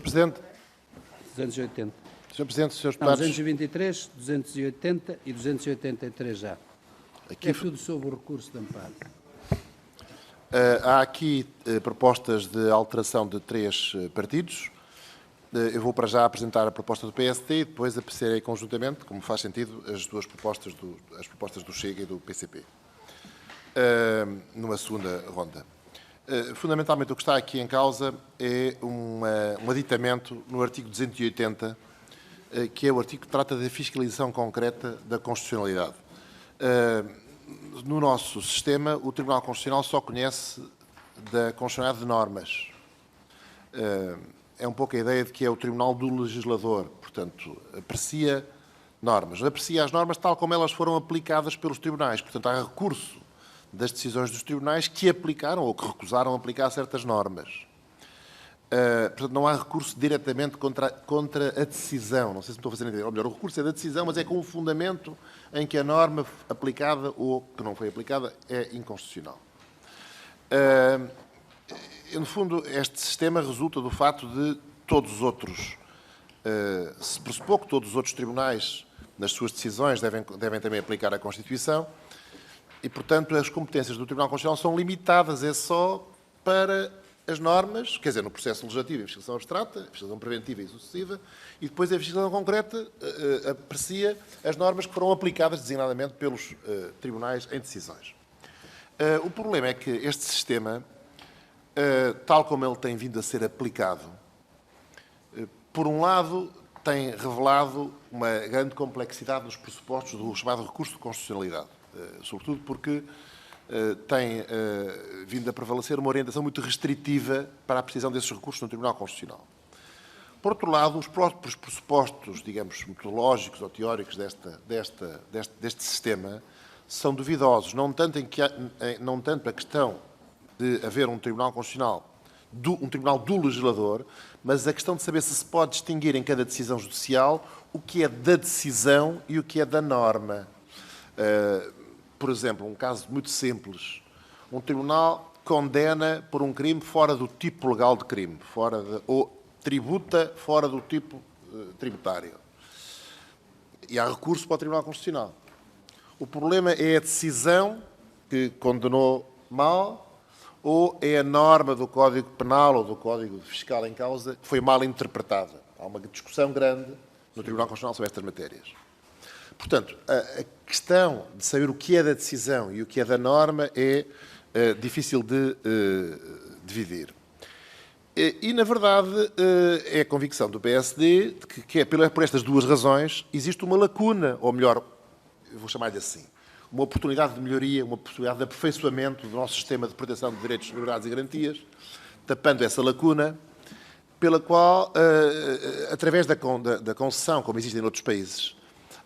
Sr. Presidente. 280. Sr. Presidente, Srs. Não, Deputados. 223, 280 e 283 já. Aqui, É tudo sobre o recurso de amparo. há aqui propostas de alteração de 3 partidos. Eu vou para já apresentar a proposta do PSD e depois apreciarei conjuntamente, como faz sentido, as propostas do Chega e do PCP, numa segunda ronda. Fundamentalmente, o que está aqui em causa é um aditamento no artigo 280, que é o artigo que trata da fiscalização concreta da constitucionalidade. No nosso sistema, o Tribunal Constitucional só conhece da constitucionalidade de normas. É um pouco a ideia de que é o Tribunal do Legislador, portanto, aprecia normas. Aprecia as normas tal como elas foram aplicadas pelos tribunais. Portanto, há recurso das decisões dos tribunais que aplicaram ou que recusaram aplicar certas normas. Portanto, não há recurso diretamente contra a decisão. Não sei se me estou a fazer entender. Ou melhor, o recurso é da decisão, mas é com um fundamento em que a norma aplicada ou que não foi aplicada é inconstitucional. No fundo, este sistema resulta do facto de todos os outros, se pressupor que todos os outros tribunais, nas suas decisões, devem também aplicar a Constituição e, portanto, as competências do Tribunal Constitucional são limitadas, é só para as normas, quer dizer, no processo legislativo, a fiscalização abstrata, a fiscalização preventiva e sucessiva, e depois a fiscalização concreta aprecia as normas que foram aplicadas designadamente pelos tribunais em decisões. O problema é que este sistema, tal como ele tem vindo a ser aplicado, por um lado, tem revelado uma grande complexidade nos pressupostos do chamado recurso de constitucionalidade, sobretudo porque tem vindo a prevalecer uma orientação muito restritiva para a precisão desses recursos no Tribunal Constitucional. Por outro lado, os próprios pressupostos, digamos, metodológicos ou teóricos deste sistema são duvidosos, não tanto a questão de haver um Tribunal Constitucional, um Tribunal do Legislador, mas a questão de saber se pode distinguir em cada decisão judicial o que é da decisão e o que é da norma. Por exemplo, um caso muito simples. Um tribunal condena por um crime fora do tipo legal de crime, ou tributa fora do tipo tributário. E há recurso para o Tribunal Constitucional. O problema é a decisão que condenou mal ou é a norma do Código Penal ou do Código Fiscal em causa que foi mal interpretada. Há uma discussão grande no Tribunal Constitucional sobre estas matérias. Portanto, a questão de saber o que é da decisão e o que é da norma é difícil de dividir. E, na verdade, é a convicção do PSD de que por estas duas razões, existe uma lacuna, ou melhor, eu vou chamar-lhe assim, uma oportunidade de melhoria, uma oportunidade de aperfeiçoamento do nosso sistema de proteção de direitos, liberdades e garantias, tapando essa lacuna, pela qual, através da concessão, como existe em outros países,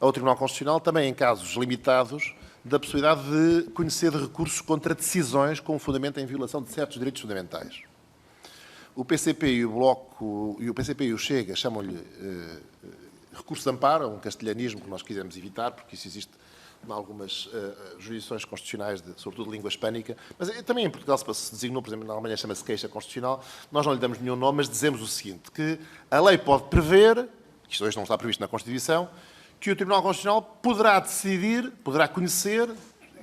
ao Tribunal Constitucional, também em casos limitados, da possibilidade de conhecer de recursos contra decisões com fundamento em violação de certos direitos fundamentais. O PCP e o Bloco, e o PCP e o Chega chamam-lhe recurso de amparo, um castelhanismo que nós quisemos evitar, porque isso existe em algumas jurisdições constitucionais, sobretudo de língua hispânica, mas também em Portugal se designou, por exemplo, na Alemanha chama-se queixa constitucional, nós não lhe damos nenhum nome, mas dizemos o seguinte, que a lei pode prever, que isto hoje não está previsto na Constituição, que o Tribunal Constitucional poderá conhecer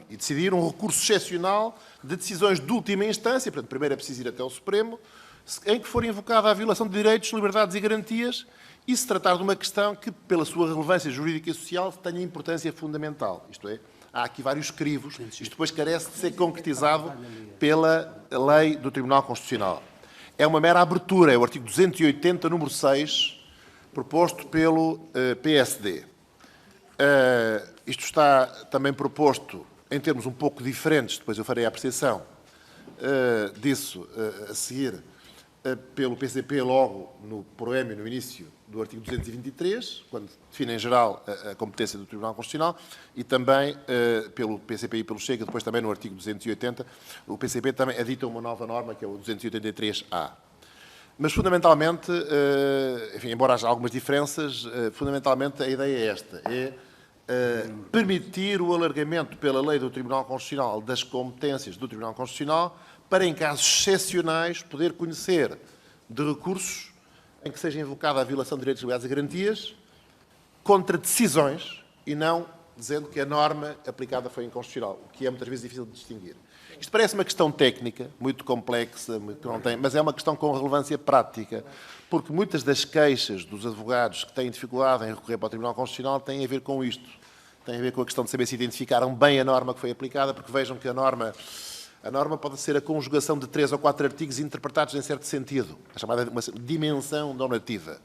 e decidir um recurso excepcional de decisões de última instância, portanto, primeiro é preciso ir até ao Supremo, em que for invocada a violação de direitos, liberdades e garantias e se tratar de uma questão que, pela sua relevância jurídica e social, tenha importância fundamental. Isto é, há aqui vários crivos, isto depois carece de ser concretizado pela lei do Tribunal Constitucional. É uma mera abertura, é o artigo 280, número 6, proposto pelo PSD. Isto está também proposto em termos um pouco diferentes, depois eu farei a apreciação disso a seguir, pelo PCP logo no proémio, no início do artigo 223, quando define em geral a competência do Tribunal Constitucional, e também pelo PCP e pelo Chega, depois também no artigo 280, o PCP também adita uma nova norma, que é o 283-A. Mas, fundamentalmente, enfim, embora haja algumas diferenças, fundamentalmente a ideia é esta, é permitir o alargamento pela lei do Tribunal Constitucional das competências do Tribunal Constitucional para, em casos excepcionais, poder conhecer de recursos em que seja invocada a violação de direitos, liberdades e garantias contra decisões e não dizendo que a norma aplicada foi inconstitucional, o que é muitas vezes difícil de distinguir. Isto parece uma questão técnica, muito complexa, que não tem, mas é uma questão com relevância prática, porque muitas das queixas dos advogados que têm dificuldade em recorrer para o Tribunal Constitucional têm a ver com isto. Tem a ver com a questão de saber se identificaram bem a norma que foi aplicada, porque vejam que a norma pode ser a conjugação de 3 ou 4 artigos interpretados em certo sentido, a chamada uma dimensão normativa.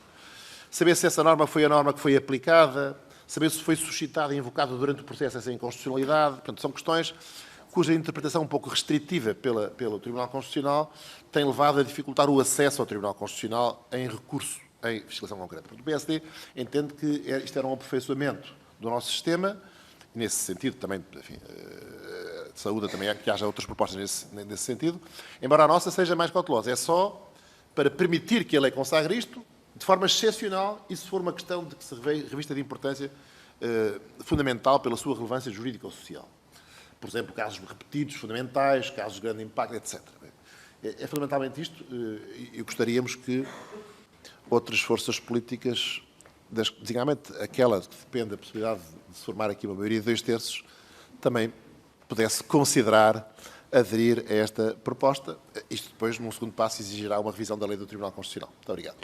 Saber se essa norma foi a norma que foi aplicada, saber se foi suscitada e invocada durante o processo essa inconstitucionalidade. Portanto, são questões cuja interpretação um pouco restritiva pelo Tribunal Constitucional tem levado a dificultar o acesso ao Tribunal Constitucional em recurso, em fiscalização concreta. O PSD entende que isto era um aperfeiçoamento do nosso sistema, e nesse sentido também, enfim, saúda também que haja outras propostas nesse sentido, embora a nossa seja mais cautelosa. É só para permitir que a lei consagre isto, de forma excepcional, e se for uma questão de que se revista de importância fundamental pela sua relevância jurídica ou social. Por exemplo, casos repetidos, fundamentais, casos de grande impacto, etc. É fundamentalmente isto, e gostaríamos que outras forças políticas, designadamente aquela que depende da possibilidade de se formar aqui uma maioria de 2/3, também pudesse considerar aderir a esta proposta. Isto depois, num segundo passo, exigirá uma revisão da lei do Tribunal Constitucional. Muito obrigado.